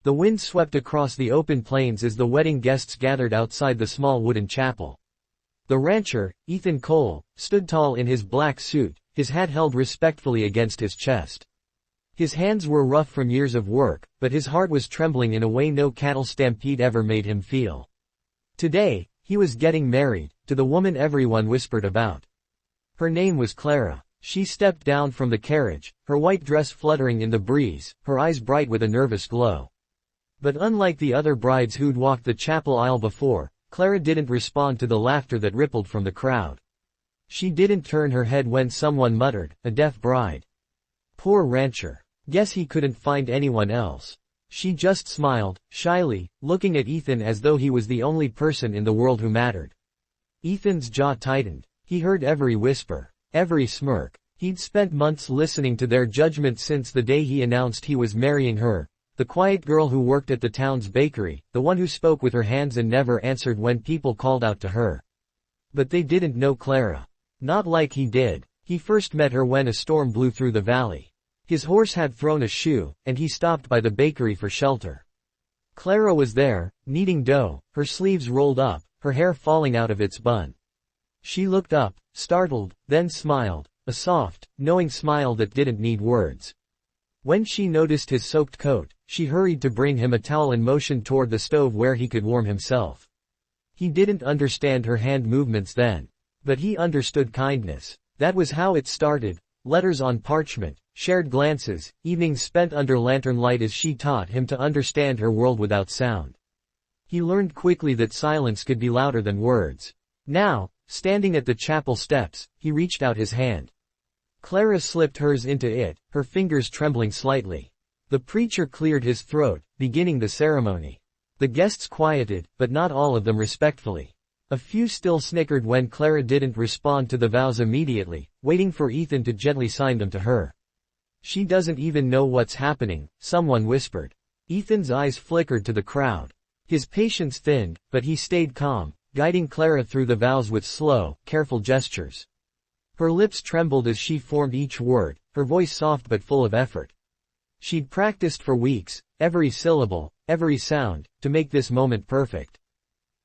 The wind swept across the open plains as the wedding guests gathered outside the small wooden chapel. The rancher, Ethan Cole, stood tall in his black suit, his hat held respectfully against his chest. His hands were rough from years of work, but his heart was trembling in a way no cattle stampede ever made him feel. Today, he was getting married, to the woman everyone whispered about. Her name was Clara. She stepped down from the carriage, her white dress fluttering in the breeze, her eyes bright with a nervous glow. But unlike the other brides who'd walked the chapel aisle before, Clara didn't respond to the laughter that rippled from the crowd. She didn't turn her head when someone muttered, "A deaf bride. Poor rancher. Guess he couldn't find anyone else." She just smiled, shyly, looking at Ethan as though he was the only person in the world who mattered. Ethan's jaw tightened. He heard every whisper, every smirk. He'd spent months listening to their judgment since the day he announced he was marrying her. The quiet girl who worked at the town's bakery, the one who spoke with her hands and never answered when people called out to her. But they didn't know Clara. Not like he did. He first met her when a storm blew through the valley. His horse had thrown a shoe, and he stopped by the bakery for shelter. Clara was there, kneading dough, her sleeves rolled up, her hair falling out of its bun. She looked up, startled, then smiled, a soft, knowing smile that didn't need words. When she noticed his soaked coat, she hurried to bring him a towel and motioned toward the stove where he could warm himself. He didn't understand her hand movements then. But he understood kindness. That was how it started. Letters on parchment, shared glances, evenings spent under lantern light as she taught him to understand her world without sound. He learned quickly that silence could be louder than words. Now, standing at the chapel steps, he reached out his hand. Clara slipped hers into it, her fingers trembling slightly. The preacher cleared his throat, beginning the ceremony. The guests quieted, but not all of them respectfully. A few still snickered when Clara didn't respond to the vows immediately, waiting for Ethan to gently sign them to her. "She doesn't even know what's happening," someone whispered. Ethan's eyes flickered to the crowd. His patience thinned, but he stayed calm, guiding Clara through the vows with slow, careful gestures. Her lips trembled as she formed each word, her voice soft but full of effort. She'd practiced for weeks, every syllable, every sound, to make this moment perfect.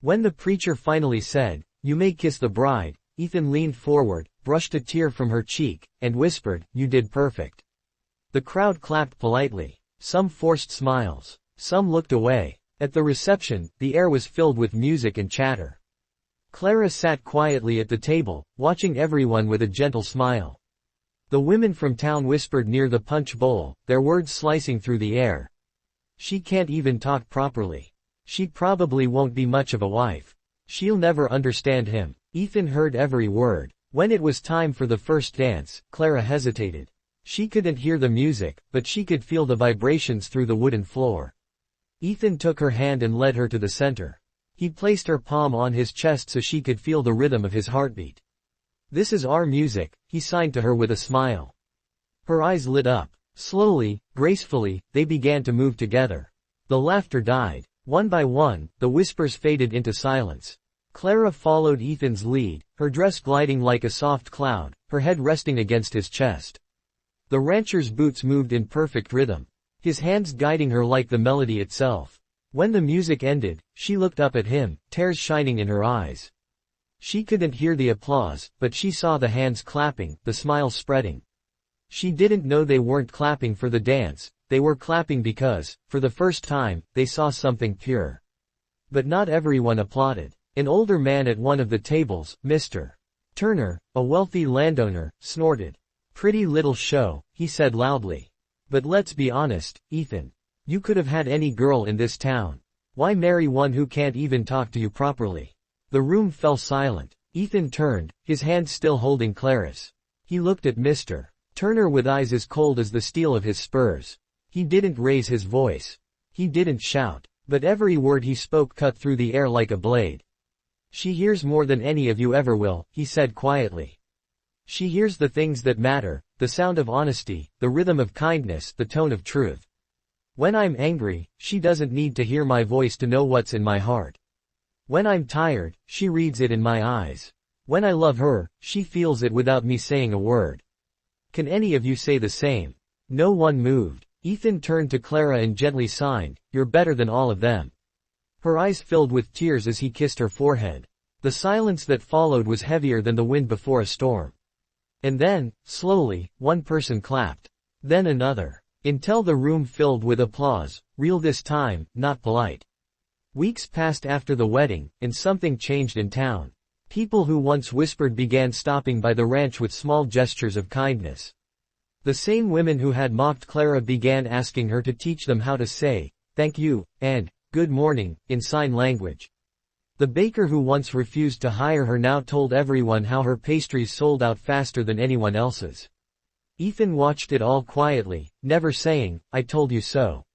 When the preacher finally said, "You may kiss the bride," Ethan leaned forward, brushed a tear from her cheek, and whispered, "You did perfect." The crowd clapped politely. Some forced smiles. Some looked away. At the reception, the air was filled with music and chatter. Clara sat quietly at the table, watching everyone with a gentle smile. The women from town whispered near the punch bowl, their words slicing through the air. "She can't even talk properly. She probably won't be much of a wife. She'll never understand him." Ethan heard every word. When it was time for the first dance, Clara hesitated. She couldn't hear the music, but she could feel the vibrations through the wooden floor. Ethan took her hand and led her to the center. He placed her palm on his chest so she could feel the rhythm of his heartbeat. "This is our music," he signed to her with a smile. Her eyes lit up. Slowly, gracefully, they began to move together. The laughter died. One by one, the whispers faded into silence. Clara followed Ethan's lead, her dress gliding like a soft cloud, her head resting against his chest. The rancher's boots moved in perfect rhythm, his hands guiding her like the melody itself. When the music ended, she looked up at him, tears shining in her eyes. She couldn't hear the applause, but she saw the hands clapping, the smiles spreading. She didn't know they weren't clapping for the dance. They were clapping because, for the first time, they saw something pure. But not everyone applauded. An older man at one of the tables, Mr. Turner, a wealthy landowner, snorted. "Pretty little show," he said loudly. "But let's be honest, Ethan. You could have had any girl in this town. Why marry one who can't even talk to you properly?" The room fell silent. Ethan turned, his hand still holding Clara's. He looked at Mr. Turner with eyes as cold as the steel of his spurs. He didn't raise his voice. He didn't shout. But every word he spoke cut through the air like a blade. "She hears more than any of you ever will," he said quietly. "She hears the things that matter, the sound of honesty, the rhythm of kindness, the tone of truth. When I'm angry, she doesn't need to hear my voice to know what's in my heart. When I'm tired, she reads it in my eyes. When I love her, she feels it without me saying a word. Can any of you say the same?" No one moved. Ethan turned to Clara and gently signed, "You're better than all of them." Her eyes filled with tears as he kissed her forehead. The silence that followed was heavier than the wind before a storm. And then, slowly, one person clapped. Then another. Until the room filled with applause, real this time, not polite. Weeks passed after the wedding, and something changed in town. People who once whispered began stopping by the ranch with small gestures of kindness. The same women who had mocked Clara began asking her to teach them how to say, "Thank you," and "Good morning," in sign language. The baker who once refused to hire her now told everyone how her pastries sold out faster than anyone else's. Ethan watched it all quietly, never saying, "I told you so."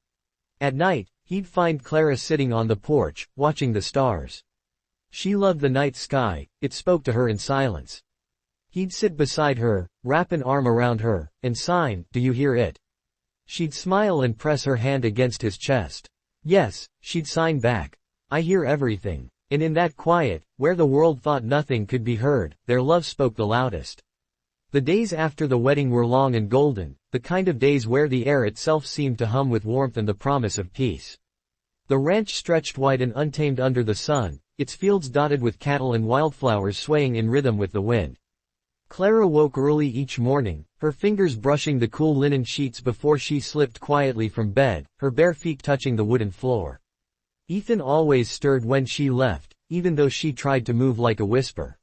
At night, he'd find Clara sitting on the porch, watching the stars. She loved the night sky, it spoke to her in silence. He'd sit beside her, wrap an arm around her, and sign, "Do you hear it?" She'd smile and press her hand against his chest. "Yes," she'd sign back. "I hear everything." And in that quiet, where the world thought nothing could be heard, their love spoke the loudest. The days after the wedding were long and golden, the kind of days where the air itself seemed to hum with warmth and the promise of peace. The ranch stretched wide and untamed under the sun, its fields dotted with cattle and wildflowers swaying in rhythm with the wind. Clara woke early each morning, her fingers brushing the cool linen sheets before she slipped quietly from bed, her bare feet touching the wooden floor. Ethan always stirred when she left, even though she tried to move like a whisper.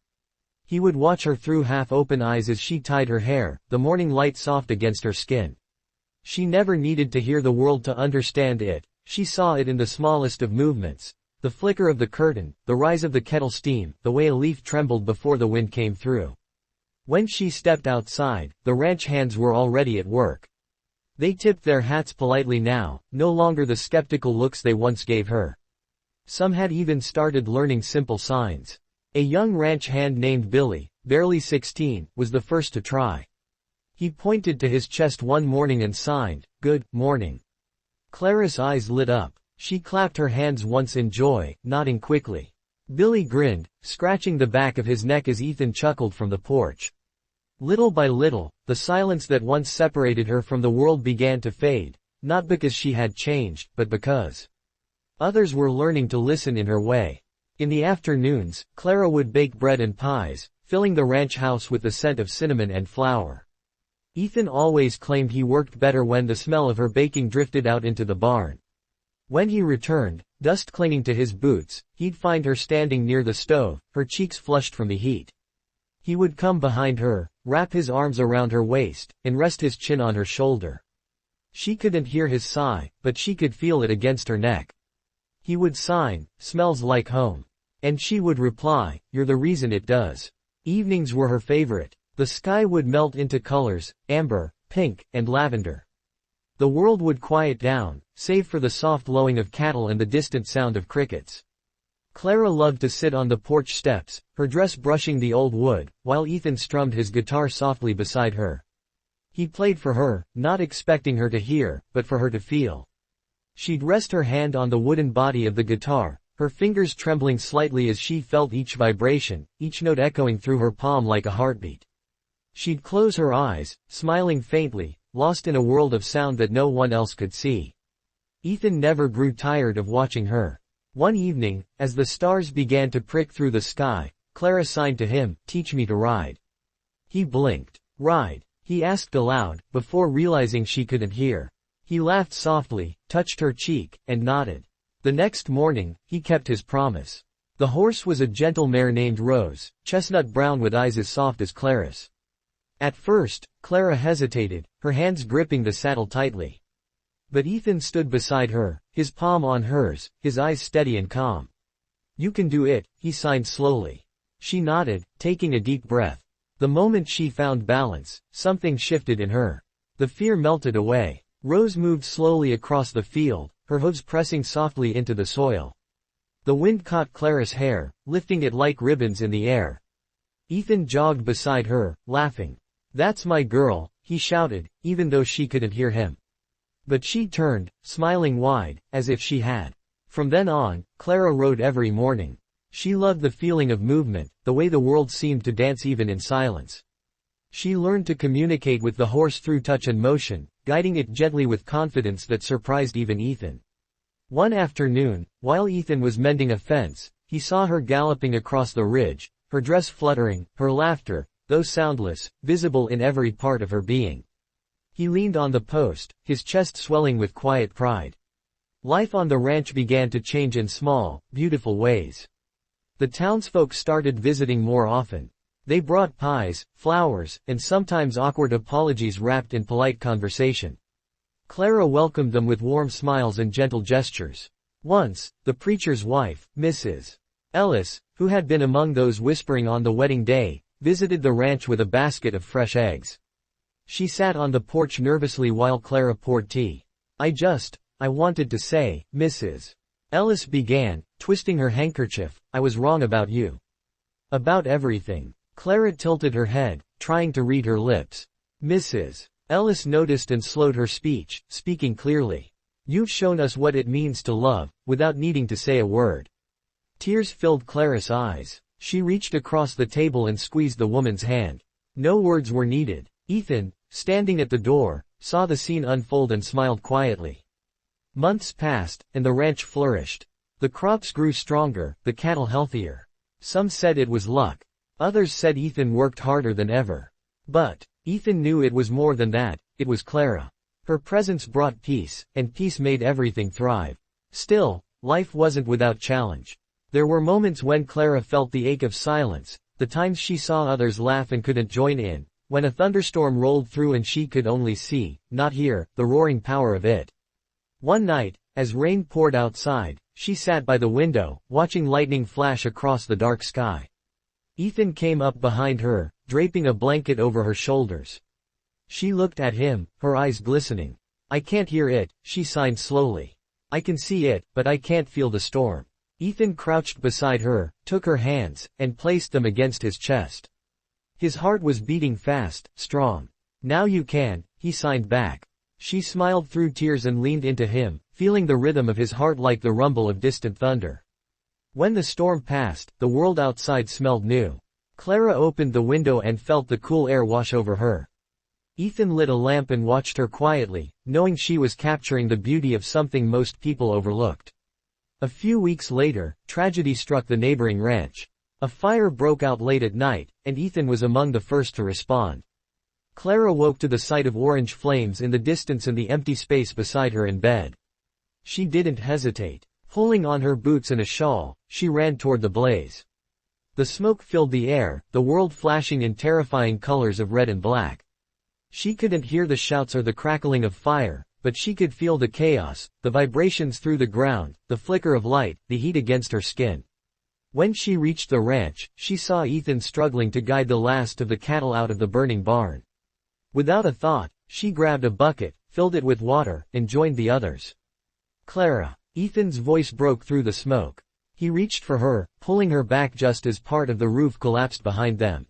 He would watch her through half-open eyes as she tied her hair, the morning light soft against her skin. She never needed to hear the world to understand it, she saw it in the smallest of movements. The flicker of the curtain, the rise of the kettle steam, the way a leaf trembled before the wind came through. When she stepped outside, the ranch hands were already at work. They tipped their hats politely now, no longer the skeptical looks they once gave her. Some had even started learning simple signs. A young ranch hand named Billy, barely 16, was the first to try. He pointed to his chest one morning and signed, "Good morning." Clara's eyes lit up. She clapped her hands once in joy, nodding quickly. Billy grinned, scratching the back of his neck as Ethan chuckled from the porch. Little by little, the silence that once separated her from the world began to fade, not because she had changed, but because others were learning to listen in her way. In the afternoons, Clara would bake bread and pies, filling the ranch house with the scent of cinnamon and flour. Ethan always claimed he worked better when the smell of her baking drifted out into the barn. When he returned, dust clinging to his boots, he'd find her standing near the stove, her cheeks flushed from the heat. He would come behind her, wrap his arms around her waist, and rest his chin on her shoulder. She couldn't hear his sigh, but she could feel it against her neck. He would sign, "Smells like home." And she would reply, "You're the reason it does." Evenings were her favorite. The sky would melt into colors, amber, pink, and lavender. The world would quiet down, save for the soft lowing of cattle and the distant sound of crickets. Clara loved to sit on the porch steps, her dress brushing the old wood, while Ethan strummed his guitar softly beside her. He played for her, not expecting her to hear, but for her to feel. She'd rest her hand on the wooden body of the guitar, her fingers trembling slightly as she felt each vibration, each note echoing through her palm like a heartbeat. She'd close her eyes, smiling faintly, lost in a world of sound that no one else could see. Ethan never grew tired of watching her. One evening, as the stars began to prick through the sky, Clara signed to him, "Teach me to ride." He blinked. "Ride?" he asked aloud, before realizing she couldn't hear. He laughed softly, touched her cheek, and nodded. The next morning, he kept his promise. The horse was a gentle mare named Rose, chestnut brown with eyes as soft as Clara's. At first, Clara hesitated, her hands gripping the saddle tightly. But Ethan stood beside her, his palm on hers, his eyes steady and calm. "You can do it," he signed slowly. She nodded, taking a deep breath. The moment she found balance, something shifted in her. The fear melted away. Rose moved slowly across the field, her hooves pressing softly into the soil. The wind caught Clara's hair, lifting it like ribbons in the air. Ethan jogged beside her, laughing. "That's my girl," he shouted, even though she couldn't hear him. But she turned, smiling wide, as if she had. From then on, Clara rode every morning. She loved the feeling of movement, the way the world seemed to dance even in silence. She learned to communicate with the horse through touch and motion, guiding it gently with confidence that surprised even Ethan. One afternoon, while Ethan was mending a fence, he saw her galloping across the ridge, her dress fluttering, her laughter, though soundless, visible in every part of her being. He leaned on the post, his chest swelling with quiet pride. Life on the ranch began to change in small, beautiful ways. The townsfolk started visiting more often. They brought pies, flowers, and sometimes awkward apologies wrapped in polite conversation. Clara welcomed them with warm smiles and gentle gestures. Once, the preacher's wife, Mrs. Ellis, who had been among those whispering on the wedding day, visited the ranch with a basket of fresh eggs. She sat on the porch nervously while Clara poured tea. I wanted to say, Mrs. Ellis began, twisting her handkerchief, I was wrong about you. About everything. Clara tilted her head, trying to read her lips. Mrs. Ellis noticed and slowed her speech, speaking clearly. You've shown us what it means to love, without needing to say a word. Tears filled Clara's eyes. She reached across the table and squeezed the woman's hand. No words were needed. Ethan, standing at the door, saw the scene unfold and smiled quietly. Months passed, and the ranch flourished. The crops grew stronger, the cattle healthier. Some said it was luck. Others said Ethan worked harder than ever. But Ethan knew it was more than that, it was Clara. Her presence brought peace, and peace made everything thrive. Still, life wasn't without challenge. There were moments when Clara felt the ache of silence, the times she saw others laugh and couldn't join in, when a thunderstorm rolled through and she could only see, not hear, the roaring power of it. One night, as rain poured outside, she sat by the window, watching lightning flash across the dark sky. Ethan came up behind her, draping a blanket over her shoulders. She looked at him, her eyes glistening. I can't hear it, she sighed slowly. I can see it, but I can't feel the storm. Ethan crouched beside her, took her hands, and placed them against his chest. His heart was beating fast, strong. Now you can, he signed back. She smiled through tears and leaned into him, feeling the rhythm of his heart like the rumble of distant thunder. When the storm passed, the world outside smelled new. Clara opened the window and felt the cool air wash over her. Ethan lit a lamp and watched her quietly, knowing she was capturing the beauty of something most people overlooked. A few weeks later, tragedy struck the neighboring ranch. A fire broke out late at night, and Ethan was among the first to respond. Clara woke to the sight of orange flames in the distance and the empty space beside her in bed. She didn't hesitate. Pulling on her boots and a shawl, she ran toward the blaze. The smoke filled the air, the world flashing in terrifying colors of red and black. She couldn't hear the shouts or the crackling of fire, but she could feel the chaos, the vibrations through the ground, the flicker of light, the heat against her skin. When she reached the ranch, she saw Ethan struggling to guide the last of the cattle out of the burning barn. Without a thought, she grabbed a bucket, filled it with water, and joined the others. Clara. Ethan's voice broke through the smoke. He reached for her, pulling her back just as part of the roof collapsed behind them.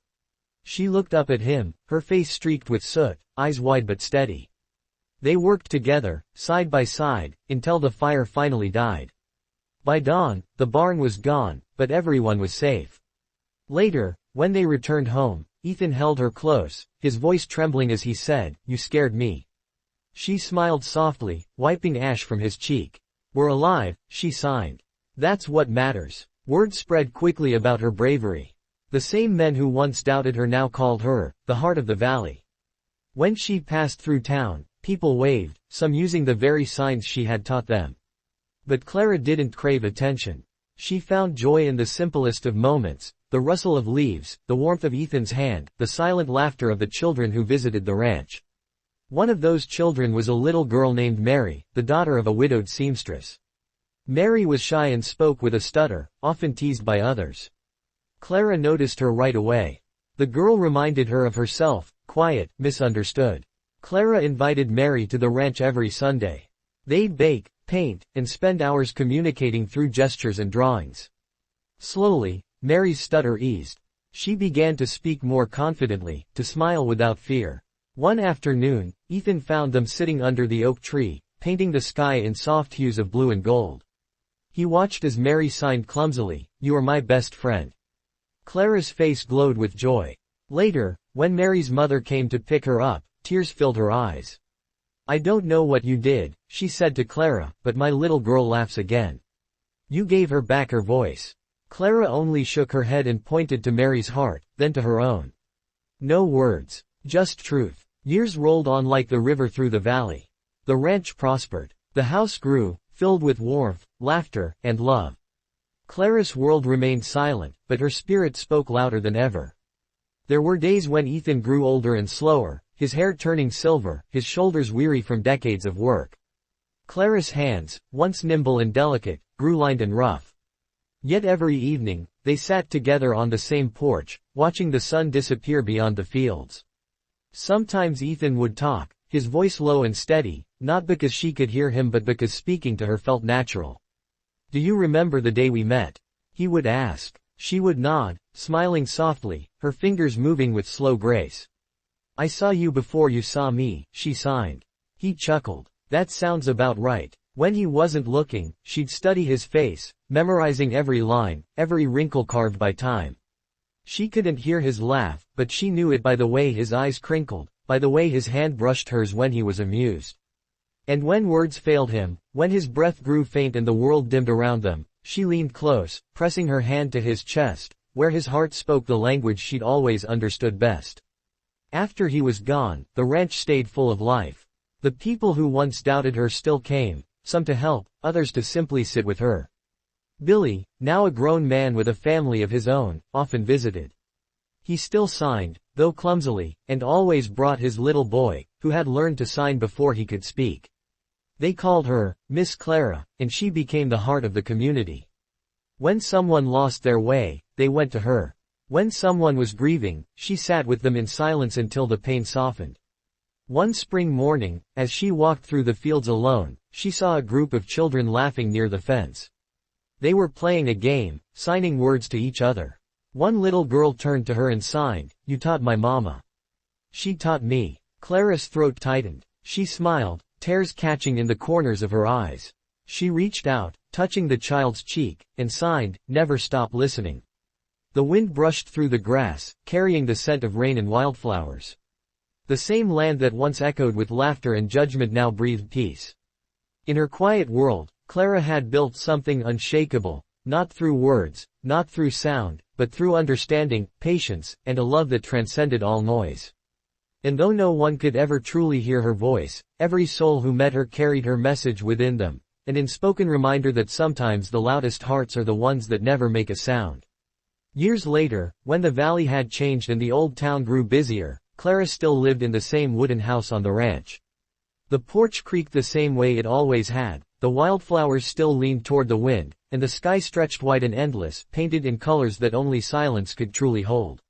She looked up at him, her face streaked with soot, eyes wide but steady. They worked together, side by side, until the fire finally died. By dawn, the barn was gone, but everyone was safe. Later, when they returned home, Ethan held her close, his voice trembling as he said, "You scared me." She smiled softly, wiping ash from his cheek. "We're alive," she signed. "That's what matters." Word spread quickly about her bravery. The same men who once doubted her now called her, the heart of the valley. When she passed through town, people waved, some using the very signs she had taught them. But Clara didn't crave attention. She found joy in the simplest of moments, the rustle of leaves, the warmth of Ethan's hand, the silent laughter of the children who visited the ranch. One of those children was a little girl named Mary, the daughter of a widowed seamstress. Mary was shy and spoke with a stutter, often teased by others. Clara noticed her right away. The girl reminded her of herself, quiet, misunderstood. Clara invited Mary to the ranch every Sunday. They'd bake, paint, and spend hours communicating through gestures and drawings. Slowly, Mary's stutter eased. She began to speak more confidently, to smile without fear. One afternoon, Ethan found them sitting under the oak tree, painting the sky in soft hues of blue and gold. He watched as Mary signed clumsily, "You are my best friend." Clara's face glowed with joy. Later, when Mary's mother came to pick her up, tears filled her eyes. I don't know what you did, she said to Clara, but my little girl laughs again. You gave her back her voice. Clara only shook her head and pointed to Mary's heart, then to her own. No words. Just truth. Years rolled on like the river through the valley. The ranch prospered. The house grew, filled with warmth, laughter, and love. Clara's world remained silent, but her spirit spoke louder than ever. There were days when Ethan grew older and slower, his hair turning silver, his shoulders weary from decades of work. Clara's hands, once nimble and delicate, grew lined and rough. Yet every evening, they sat together on the same porch, watching the sun disappear beyond the fields. Sometimes Ethan would talk, his voice low and steady, not because she could hear him but because speaking to her felt natural. Do you remember the day we met? He would ask. She would nod, smiling softly, her fingers moving with slow grace. I saw you before you saw me, she signed. He chuckled. That sounds about right. When he wasn't looking, she'd study his face, memorizing every line, every wrinkle carved by time. She couldn't hear his laugh, but she knew it by the way his eyes crinkled, by the way his hand brushed hers when he was amused. And when words failed him, when his breath grew faint and the world dimmed around them, she leaned close, pressing her hand to his chest, where his heart spoke the language she'd always understood best. After he was gone, the ranch stayed full of life. The people who once doubted her still came, some to help, others to simply sit with her. Billy, now a grown man with a family of his own, often visited. He still signed, though clumsily, and always brought his little boy, who had learned to sign before he could speak. They called her Miss Clara, and she became the heart of the community. When someone lost their way, they went to her. When someone was grieving, she sat with them in silence until the pain softened. One spring morning, as she walked through the fields alone, she saw a group of children laughing near the fence. They were playing a game, signing words to each other. One little girl turned to her and signed, "You taught my mama. She taught me." Clara's throat tightened. She smiled, tears catching in the corners of her eyes. She reached out, touching the child's cheek, and signed, "Never stop listening." The wind brushed through the grass, carrying the scent of rain and wildflowers. The same land that once echoed with laughter and judgment now breathed peace. In her quiet world, Clara had built something unshakable, not through words, not through sound, but through understanding, patience, and a love that transcended all noise. And though no one could ever truly hear her voice, every soul who met her carried her message within them, an unspoken reminder that sometimes the loudest hearts are the ones that never make a sound. Years later, when the valley had changed and the old town grew busier, Clara still lived in the same wooden house on the ranch. The porch creaked the same way it always had, the wildflowers still leaned toward the wind, and the sky stretched wide and endless, painted in colors that only silence could truly hold.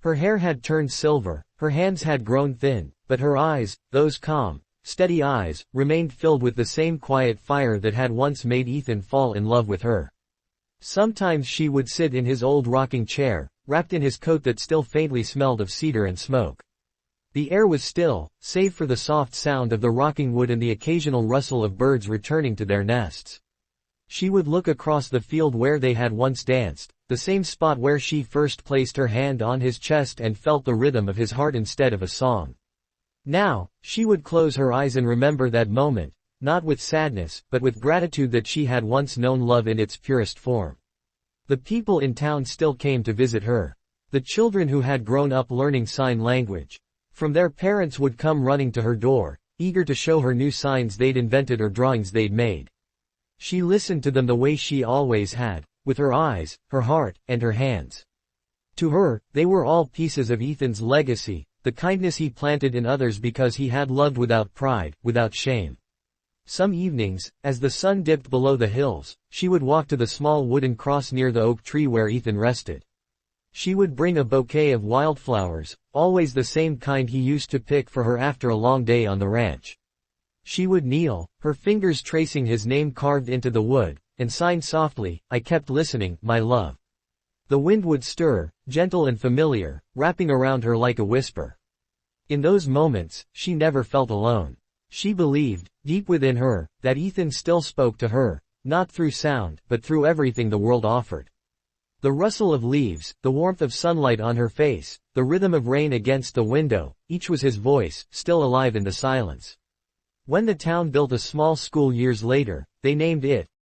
Her hair had turned silver, her hands had grown thin, but her eyes, those calm, steady eyes, remained filled with the same quiet fire that had once made Ethan fall in love with her. Sometimes she would sit in his old rocking chair, wrapped in his coat that still faintly smelled of cedar and smoke. The air was still, save for the soft sound of the rocking wood and the occasional rustle of birds returning to their nests. She would look across the field where they had once danced, the same spot where she first placed her hand on his chest and felt the rhythm of his heart instead of a song. Now, she would close her eyes and remember that moment, not with sadness, but with gratitude that she had once known love in its purest form. The people in town still came to visit her. The children who had grown up learning sign language from their parents would come running to her door, eager to show her new signs they'd invented or drawings they'd made. She listened to them the way she always had, with her eyes, her heart, and her hands. To her, they were all pieces of Ethan's legacy, the kindness he planted in others because he had loved without pride, without shame. Some evenings, as the sun dipped below the hills, she would walk to the small wooden cross near the oak tree where Ethan rested. She would bring a bouquet of wildflowers, always the same kind he used to pick for her after a long day on the ranch. She would kneel, her fingers tracing his name carved into the wood, and sign softly, "I kept listening, my love." The wind would stir, gentle and familiar, wrapping around her like a whisper. In those moments, she never felt alone. She believed, deep within her, that Ethan still spoke to her, not through sound, but through everything the world offered. The rustle of leaves, the warmth of sunlight on her face, the rhythm of rain against the window, each was his voice, still alive in the silence. When the town built a small school years later, they named it